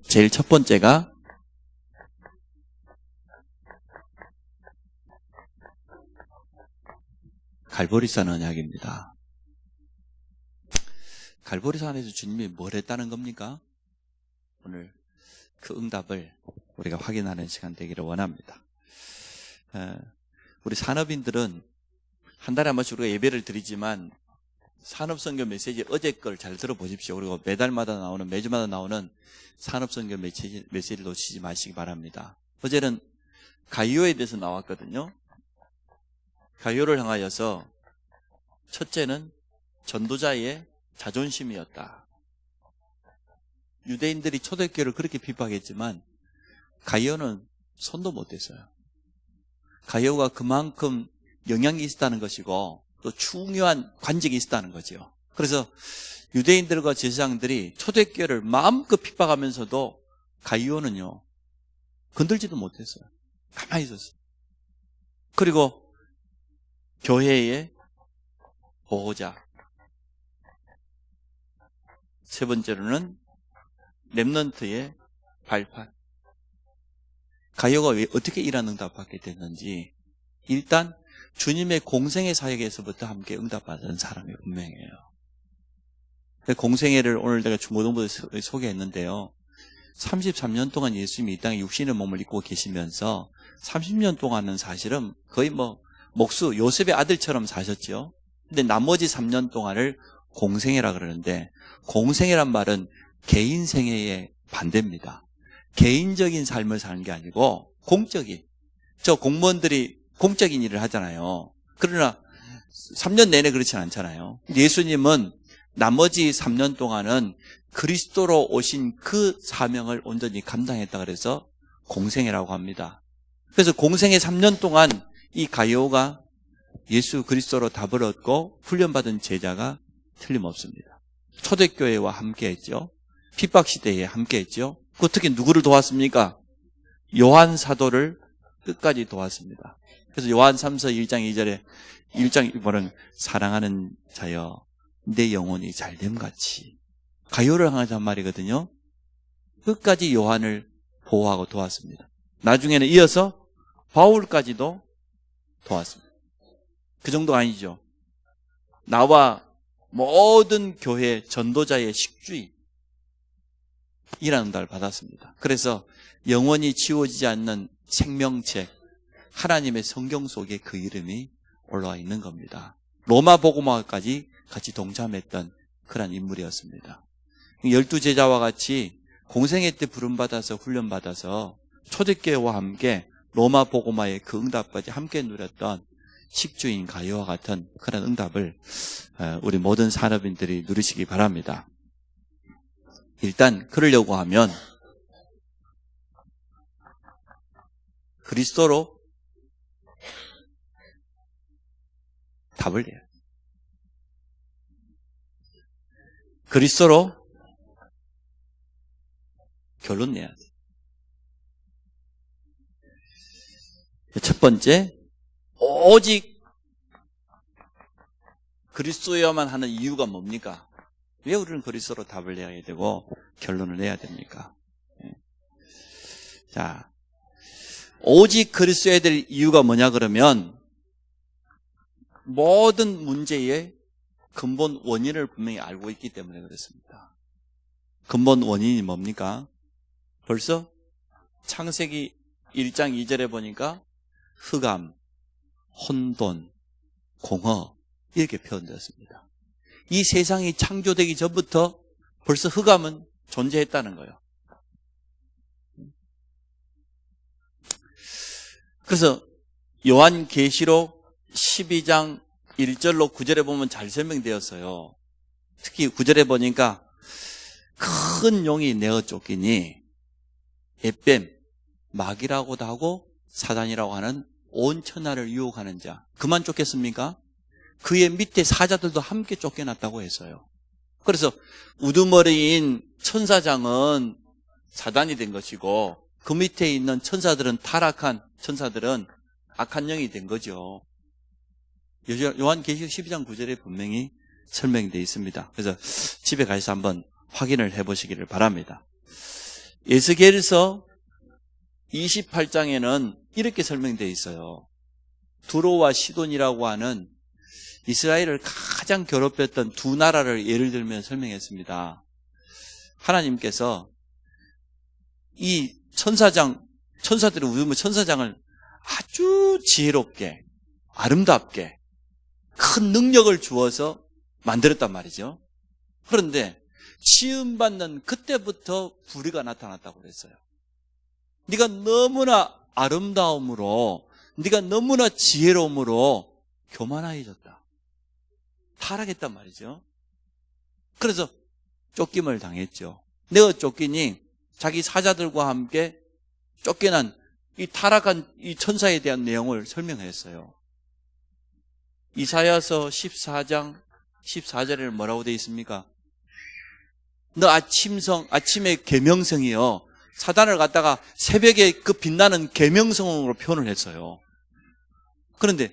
제일 첫 번째가 갈보리산 언약입니다. 갈보리산에서 주님이 뭘 했다는 겁니까? 오늘 그 응답을 우리가 확인하는 시간 되기를 원합니다. 우리 산업인들은 한 달에 한 번씩 우리가 예배를 드리지만 산업선교 메시지 어제 걸 잘 들어보십시오. 그리고 매달마다 나오는, 매주마다 나오는 산업선교 메시지를 놓치지 마시기 바랍니다. 어제는 가이오에 대해서 나왔거든요. 가이오를 향하여서 첫째는 전도자의 자존심이었다. 유대인들이 초대교회를 그렇게 비판했지만 가이오는 손도 못 댔어요. 가이오가 그만큼 영향이 있었다는 것이고 또 중요한 관직이 있었다는 거죠. 그래서 유대인들과 제사장들이 초대교회를 마음껏 핍박하면서도 가이오는요 건들지도 못했어요. 가만히 있었어요. 그리고 교회의 보호자, 세 번째로는 렘넌트의 발판. 가이오가 왜 어떻게 이런 응답받게 됐는지 일단 주님의 공생애 사역에서부터 함께 응답받은 사람이 분명해요. 공생애를 오늘 내가 중고등부에 소개했는데요. 33년 동안 예수님이 이 땅에 육신의 몸을 입고 계시면서 30년 동안은 사실은 거의 목수 요셉의 아들처럼 사셨죠. 근데 나머지 3년 동안을 공생애라 그러는데 공생애란 말은 개인 생애의 반대입니다. 개인적인 삶을 사는 게 아니고 공적인. 저 공무원들이 공적인 일을 하잖아요. 그러나 3년 내내 그렇지는 않잖아요. 예수님은 나머지 3년 동안은 그리스도로 오신 그 사명을 온전히 감당했다 그래서 공생애라고 합니다. 그래서 공생애 3년 동안 이 가이오가 예수 그리스도로 답을 얻고 훈련받은 제자가 틀림없습니다. 초대교회와 함께했죠. 핍박시대에 함께했죠. 그 특히 누구를 도왔습니까? 요한 사도를 끝까지 도왔습니다. 그래서 요한 3서 1장 2절에 1장 1절은 사랑하는 자여 내 영혼이 잘됨같이 가이오를 향해서 한 말이거든요. 끝까지 요한을 보호하고 도왔습니다. 나중에는 이어서 바울까지도 도왔습니다. 그 정도 아니죠. 나와 모든 교회 전도자의 식주인 이라는 응답을 받았습니다. 그래서 영원히 지워지지 않는 생명책 하나님의 성경 속에 그 이름이 올라와 있는 겁니다. 로마 복음화까지 같이 동참했던 그런 인물이었습니다. 12제자와 같이 공생애 때 부름받아서 훈련받아서 초대교회와 함께 로마 복음화의 그 응답까지 함께 누렸던 식주인 가이오와 같은 그런 응답을 우리 모든 산업인들이 누리시기 바랍니다. 일단 그러려고 하면 그리스도로 답을 내야 돼요. 그리스도로 결론 내야 돼요. 첫 번째, 오직 그리스도여만 하는 이유가 뭡니까? 왜 우리는 그리스도로 답을 내야 되고 결론을 내야 됩니까? 자, 오직 그리스도여야 될 이유가 뭐냐 그러면 모든 문제의 근본 원인을 분명히 알고 있기 때문에 그렇습니다. 근본 원인이 뭡니까? 벌써 창세기 1장 2절에 보니까 흑암, 혼돈, 공허 이렇게 표현되었습니다. 이 세상이 창조되기 전부터 벌써 흑암은 존재했다는 거예요. 그래서 요한계시록 12장 1절로 9절에 보면 잘 설명되었어요. 특히 9절에 보니까 큰 용이 내어 쫓기니 햇뱀, 마귀라고도 하고 사단이라고 하는 온 천하를 유혹하는 자. 그만 쫓겠습니까? 그의 밑에 사자들도 함께 쫓겨났다고 했어요. 그래서 우두머리인 천사장은 사단이 된 것이고 그 밑에 있는 천사들은 타락한 천사들은 악한 영이 된 거죠. 요한계시록 12장 9절에 분명히 설명되어 있습니다. 그래서 집에 가서 한번 확인을 해보시기를 바랍니다. 에스겔서 28장에는 이렇게 설명되어 있어요. 두로와 시돈이라고 하는 이스라엘을 가장 괴롭혔던 두 나라를 예를 들면 설명했습니다. 하나님께서 이 천사들이 우주의 천사장을 아주 지혜롭게, 아름답게, 큰 능력을 주어서 만들었단 말이죠. 그런데 시험받는 그때부터 불의가 나타났다고 그랬어요. 네가 너무나 아름다움으로, 네가 너무나 지혜로움으로 교만해졌다. 타락했단 말이죠. 그래서 쫓김을 당했죠. 내가 쫓기니 자기 사자들과 함께 쫓겨난 이 타락한 이 천사에 대한 내용을 설명했어요. 이사야서 14장 14절에는 뭐라고 되어 있습니까? 너 아침의 계명성이요. 사단을 갖다가 새벽에 그 빛나는 계명성으로 표현을 했어요. 그런데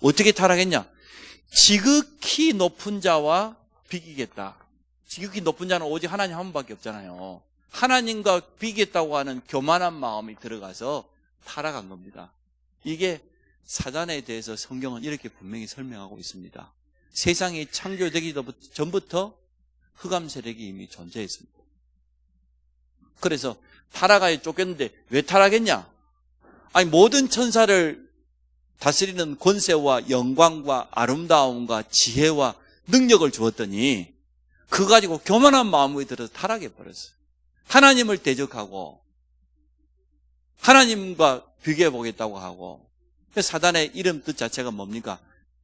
어떻게 타락했냐? 지극히 높은 자와 비기겠다. 지극히 높은 자는 오직 하나님 한 분밖에 없잖아요. 하나님과 비기겠다고 하는 교만한 마음이 들어가서 타락한 겁니다. 이게 사단에 대해서 성경은 이렇게 분명히 설명하고 있습니다. 세상이 창조되기 전부터 흑암 세력이 이미 존재했습니다. 그래서 타락하여 쫓겼는데 왜 타락했냐? 아니, 모든 천사를 다스리는 권세와 영광과 아름다움과 지혜와 능력을 주었더니 그거 가지고 교만한 마음이 들어서 타락해버렸어요. 하나님을 대적하고 하나님과 비교해 보겠다고 하고. 사단의 이름 뜻 자체가 뭡니까?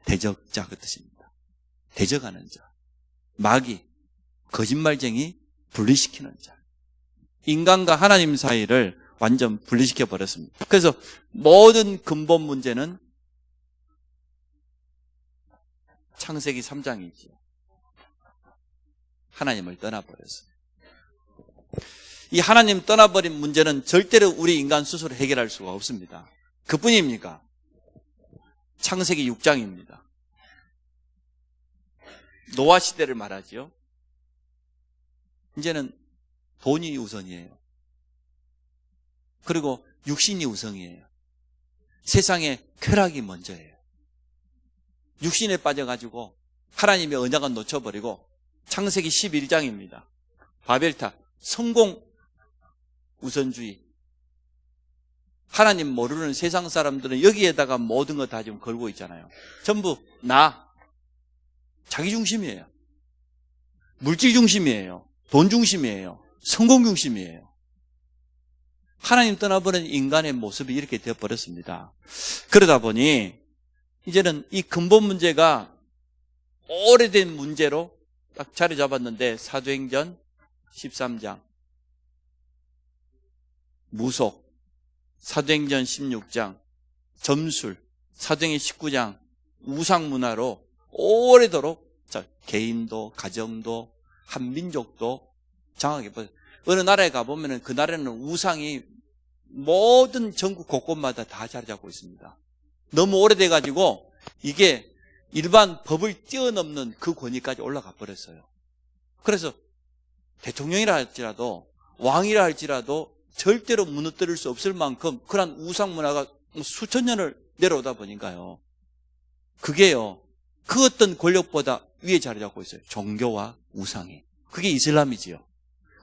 대적자 그 뜻입니다. 대적하는 자, 마귀, 거짓말쟁이, 분리시키는 자. 인간과 하나님 사이를 완전 분리시켜 버렸습니다. 그래서 모든 근본 문제는 창세기 3장이지요. 하나님을 떠나버렸어요. 이 하나님 떠나버린 문제는 절대로 우리 인간 스스로 해결할 수가 없습니다. 그뿐입니까? 창세기 6장입니다. 노아 시대를 말하지요. 이제는 돈이 우선이에요. 그리고 육신이 우선이에요. 세상에 쾌락이 먼저예요. 육신에 빠져가지고 하나님의 언약은 놓쳐버리고 창세기 11장입니다. 바벨탑, 성공 우선주의. 하나님 모르는 세상 사람들은 여기에다가 모든 거 다 지금 걸고 있잖아요. 전부 자기 중심이에요. 물질 중심이에요. 돈 중심이에요. 성공 중심이에요. 하나님 떠나버린 인간의 모습이 이렇게 되어버렸습니다. 그러다 보니 이제는 이 근본 문제가 오래된 문제로 딱 자리 잡았는데 사도행전 13장 무속, 사도행전 16장 점술, 사도행전 19장 우상문화로 오래도록 개인도 가정도 한민족도 장악해 버려요. 어느 나라에 가보면 그 나라에는 우상이 모든 전국 곳곳마다 다 자리 잡고 있습니다. 너무 오래돼가지고 이게 일반 법을 뛰어넘는 그 권위까지 올라가 버렸어요. 그래서 대통령이라 할지라도 왕이라 할지라도 절대로 무너뜨릴 수 없을 만큼 그런 우상 문화가 수천 년을 내려오다 보니까요. 그게요. 그 어떤 권력보다 위에 자리 잡고 있어요. 종교와 우상이. 그게 이슬람이지요.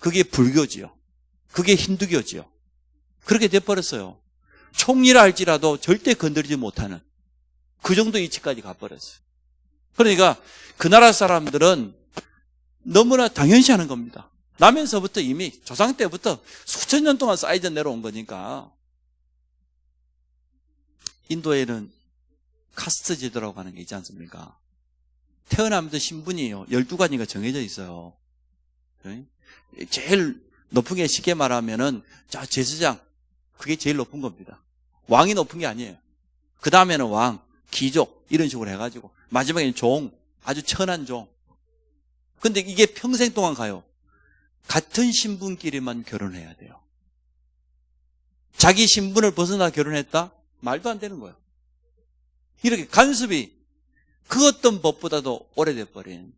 그게 불교지요. 그게 힌두교지요. 그렇게 돼버렸어요. 총리라 할지라도 절대 건드리지 못하는 그 정도 위치까지 가버렸어요. 그러니까 그 나라 사람들은 너무나 당연시하는 겁니다. 나면서부터 이미 조상 때부터 수천 년 동안 쌓이져 내려온 거니까. 인도에는 카스트 제도라고 하는 게 있지 않습니까? 태어나면서 신분이요 12가지가 정해져 있어요. 제일 높은 게 쉽게 말하면은 제사장, 그게 제일 높은 겁니다. 왕이 높은 게 아니에요. 그 다음에는 왕, 귀족 이런 식으로 해가지고 마지막에는 종, 아주 천한 종. 근데 이게 평생 동안 가요. 같은 신분끼리만 결혼해야 돼요. 자기 신분을 벗어나 결혼했다? 말도 안 되는 거예요. 이렇게 간섭이 그 어떤 법보다도 오래돼 버린.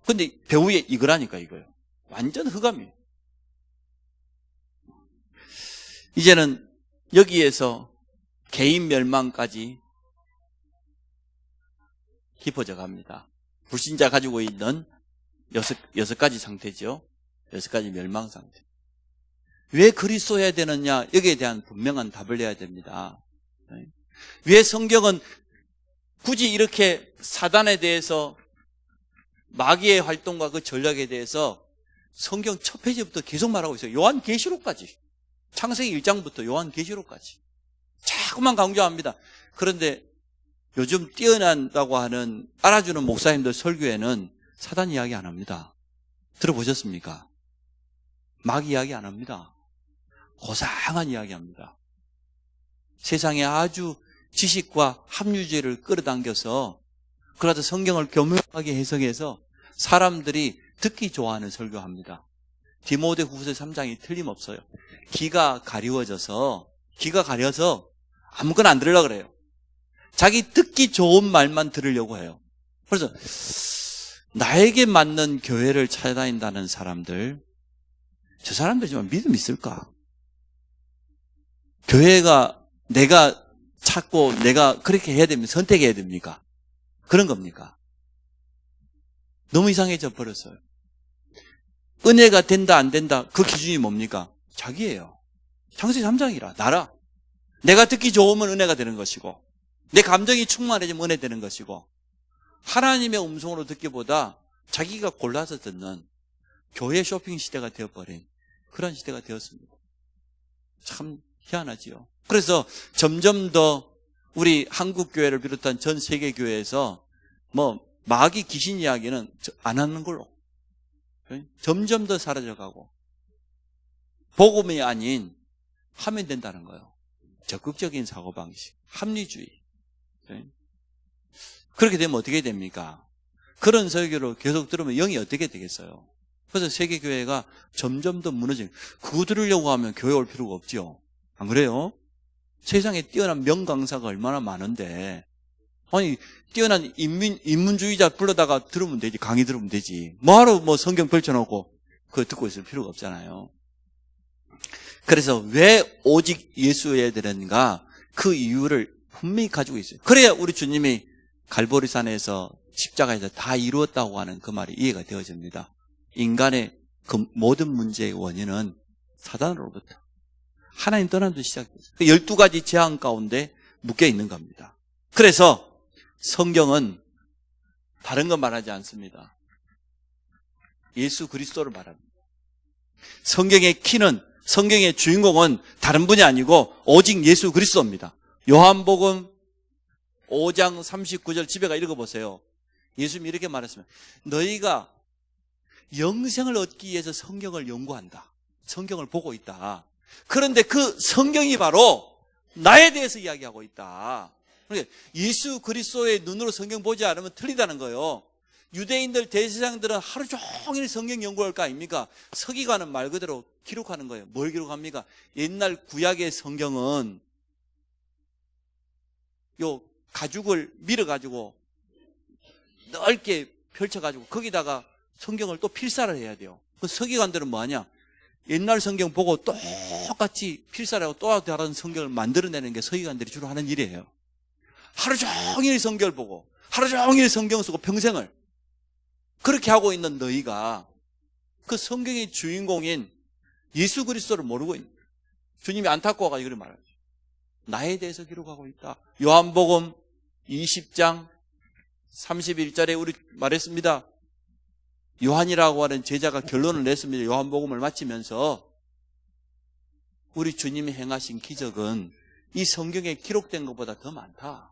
근데 배후에 이거라니까 이거요. 완전 흑암이에요. 이제는 여기에서 개인 멸망까지 깊어져 갑니다. 불신자 가지고 있는 여섯 가지 상태죠. 6가지 멸망 상태. 왜 그리스도여야 되느냐? 여기에 대한 분명한 답을 내야 됩니다. 왜 성경은 굳이 이렇게 사단에 대해서 마귀의 활동과 그 전략에 대해서 성경 첫 페이지부터 계속 말하고 있어요. 요한계시록까지. 창세기 1장부터 요한계시록까지. 자꾸만 강조합니다. 그런데 요즘 뛰어난다고 하는 알아주는 목사님들 설교에는 사단 이야기 안 합니다. 들어보셨습니까? 마귀 이야기 안 합니다. 고상한 이야기 합니다. 세상에 아주 지식과 합리주의를 끌어당겨서 그러다 성경을 교묘하게 해석해서 사람들이 듣기 좋아하는 설교합니다. 디모데후서 3장이 틀림없어요. 귀가 가려워서 아무거나 안 들으려고 그래요. 자기 듣기 좋은 말만 들으려고 해요. 그래서 나에게 맞는 교회를 찾아다닌다는 사람들, 저 사람들 정말 믿음 있을까? 교회가 내가 찾고 내가 그렇게 해야 됩니까? 선택해야 됩니까? 그런 겁니까? 너무 이상해져 버렸어요. 은혜가 된다 안 된다 그 기준이 뭡니까? 자기예요. 창세기 3장이라 나라. 내가 듣기 좋으면 은혜가 되는 것이고 내 감정이 충만해지면 은혜 되는 것이고 하나님의 음성으로 듣기보다 자기가 골라서 듣는 교회 쇼핑 시대가 되어버린 그런 시대가 되었습니다. 참 희한하지요. 그래서 점점 더 우리 한국교회를 비롯한 전 세계교회에서 마귀 귀신 이야기는 안 하는 걸로 점점 더 사라져가고 복음이 아닌 하면 된다는 거예요. 적극적인 사고방식, 합리주의. 그렇게 되면 어떻게 됩니까? 그런 설교를 계속 들으면 영이 어떻게 되겠어요? 그래서 세계교회가 점점 더 무너지는, 그거 들으려고 하면 교회 올 필요가 없죠. 안 그래요? 세상에 뛰어난 명강사가 얼마나 많은데, 아니, 뛰어난 인문주의자 불러다가 들으면 되지, 강의 들으면 되지. 뭐하러 성경 펼쳐놓고 그거 듣고 있을 필요가 없잖아요. 그래서 왜 오직 예수여야 되는가? 그 이유를 분명히 가지고 있어요. 그래야 우리 주님이 갈보리산에서 십자가에서 다 이루었다고 하는 그 말이 이해가 되어집니다. 인간의 그 모든 문제의 원인은 사단으로부터 하나님 떠남도 시작됐어요. 12가지 재앙 가운데 묶여 있는 겁니다. 그래서 성경은 다른 거 말하지 않습니다. 예수 그리스도를 말합니다. 성경의 키는, 성경의 주인공은 다른 분이 아니고 오직 예수 그리스도입니다. 요한복음 5장 39절 집에 가 읽어보세요. 예수님이 이렇게 말했습니다. 너희가 영생을 얻기 위해서 성경을 연구한다. 성경을 보고 있다. 그런데 그 성경이 바로 나에 대해서 이야기하고 있다. 그러니까 예수 그리스도의 눈으로 성경 보지 않으면 틀리다는 거예요. 유대인들, 대제사장들은 하루 종일 성경 연구할 거 아닙니까? 서기관은 말 그대로 기록하는 거예요. 뭘 기록합니까? 옛날 구약의 성경은 요 가죽을 밀어가지고 넓게 펼쳐가지고 거기다가 성경을 또 필사를 해야 돼요. 그 서기관들은 뭐하냐? 옛날 성경 보고 똑같이 필사를 하고 또 다른 성경을 만들어내는 게 서기관들이 주로 하는 일이에요. 하루 종일 성경을 보고 하루 종일 성경 쓰고 평생을 그렇게 하고 있는 너희가 그 성경의 주인공인 예수 그리스도를 모르고 있는 거예요. 주님이 안타까워가지고 그렇게 말하죠. 나에 대해서 기록하고 있다. 요한복음 20장 31절에 우리 말했습니다. 요한이라고 하는 제자가 결론을 냈습니다. 요한복음을 마치면서 우리 주님이 행하신 기적은 이 성경에 기록된 것보다 더 많다.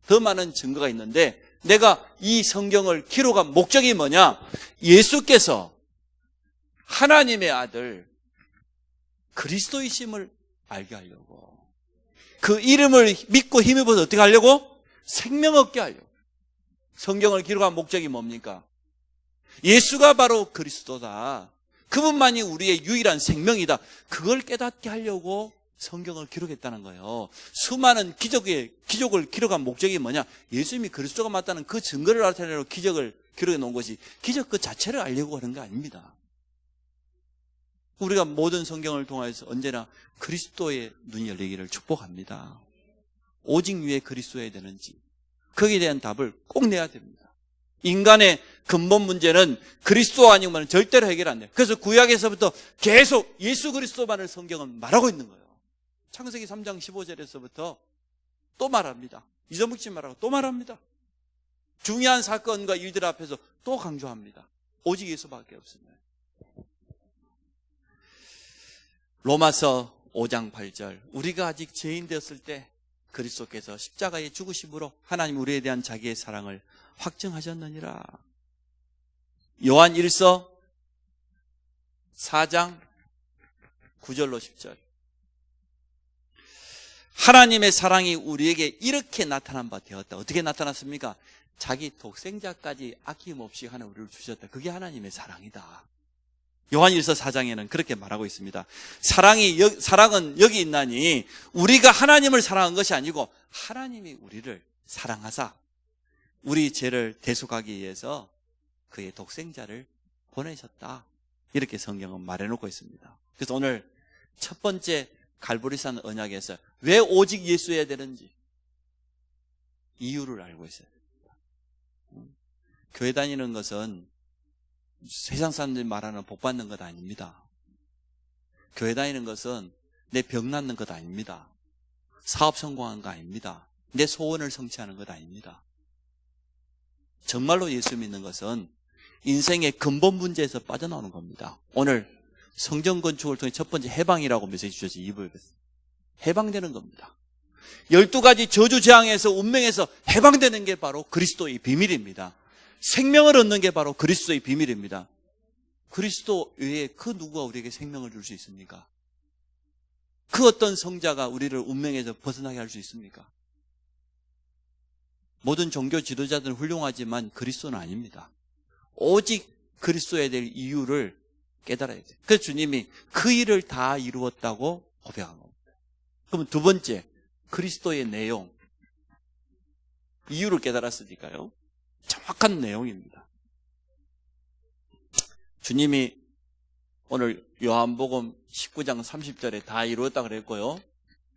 더 많은 증거가 있는데 내가 이 성경을 기록한 목적이 뭐냐? 예수께서 하나님의 아들 그리스도이심을 알게 하려고, 그 이름을 믿고 힘입어서 어떻게 하려고? 생명 얻게 하려고. 성경을 기록한 목적이 뭡니까? 예수가 바로 그리스도다. 그분만이 우리의 유일한 생명이다. 그걸 깨닫게 하려고 성경을 기록했다는 거예요. 수많은 기적을 기록한 목적이 뭐냐? 예수님이 그리스도가 맞다는 그 증거를 나타내려고 기적을 기록해 놓은 것이 기적 그 자체를 알려고 하는 게 아닙니다. 우리가 모든 성경을 통해서 언제나 그리스도의 눈이 열리기를 축복합니다. 오직 위에 그리스도여야 되는지 거기에 대한 답을 꼭 내야 됩니다. 인간의 근본 문제는 그리스도 아니면 절대로 해결 안 돼요. 그래서 구약에서부터 계속 예수 그리스도만을 성경은 말하고 있는 거예요. 창세기 3장 15절에서부터 또 말합니다. 잊어먹지 말라고 또 말합니다. 중요한 사건과 일들 앞에서 또 강조합니다. 오직 예수밖에 없습니다. 로마서 5장 8절 우리가 아직 죄인 되었을 때 그리스도께서 십자가의 죽으심으로 하나님 우리에 대한 자기의 사랑을 확증하셨느니라. 요한 1서 4장 9절로 10절 하나님의 사랑이 우리에게 이렇게 나타난 바 되었다. 어떻게 나타났습니까? 자기 독생자까지 아낌없이 하나 우리를 주셨다. 그게 하나님의 사랑이다. 요한 1서 4장에는 그렇게 말하고 있습니다. 사랑은 여기 있나니 우리가 하나님을 사랑한 것이 아니고 하나님이 우리를 사랑하사 우리 죄를 대속하기 위해서 그의 독생자를 보내셨다. 이렇게 성경은 말해놓고 있습니다. 그래서 오늘 첫 번째 갈보리산 언약에서 왜 오직 예수여야 되는지 이유를 알고 있어야 됩니다. 교회 다니는 것은 세상 사람들이 말하는 복 받는 것 아닙니다. 교회 다니는 것은 내 병 낫는 것 아닙니다. 사업 성공하는 거 아닙니다. 내 소원을 성취하는 것 아닙니다. 정말로 예수 믿는 것은 인생의 근본 문제에서 빠져나오는 겁니다. 오늘 성전 건축을 통해 첫 번째 해방이라고 메시지 주셔서 2부에 해방되는 겁니다. 12가지 저주 재앙에서 운명에서 해방되는 게 바로 그리스도의 비밀입니다. 생명을 얻는 게 바로 그리스도의 비밀입니다. 그리스도 외에 그 누구가 우리에게 생명을 줄 수 있습니까? 그 어떤 성자가 우리를 운명에서 벗어나게 할 수 있습니까? 모든 종교 지도자들은 훌륭하지만 그리스도는 아닙니다. 오직 그리스도에 대한 이유를 깨달아야 돼요. 그래서 주님이 그 일을 다 이루었다고 고백한 겁니다. 그럼 두 번째, 그리스도의 내용. 이유를 깨달았으니까요. 정확한 내용입니다. 주님이 오늘 요한복음 19장 30절에 다 이루었다 그랬고요.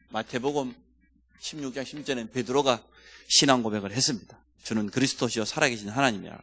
마태복음 16장 10절에는 베드로가 신앙 고백을 했습니다. 주는 그리스도시요 살아계신 하나님이라.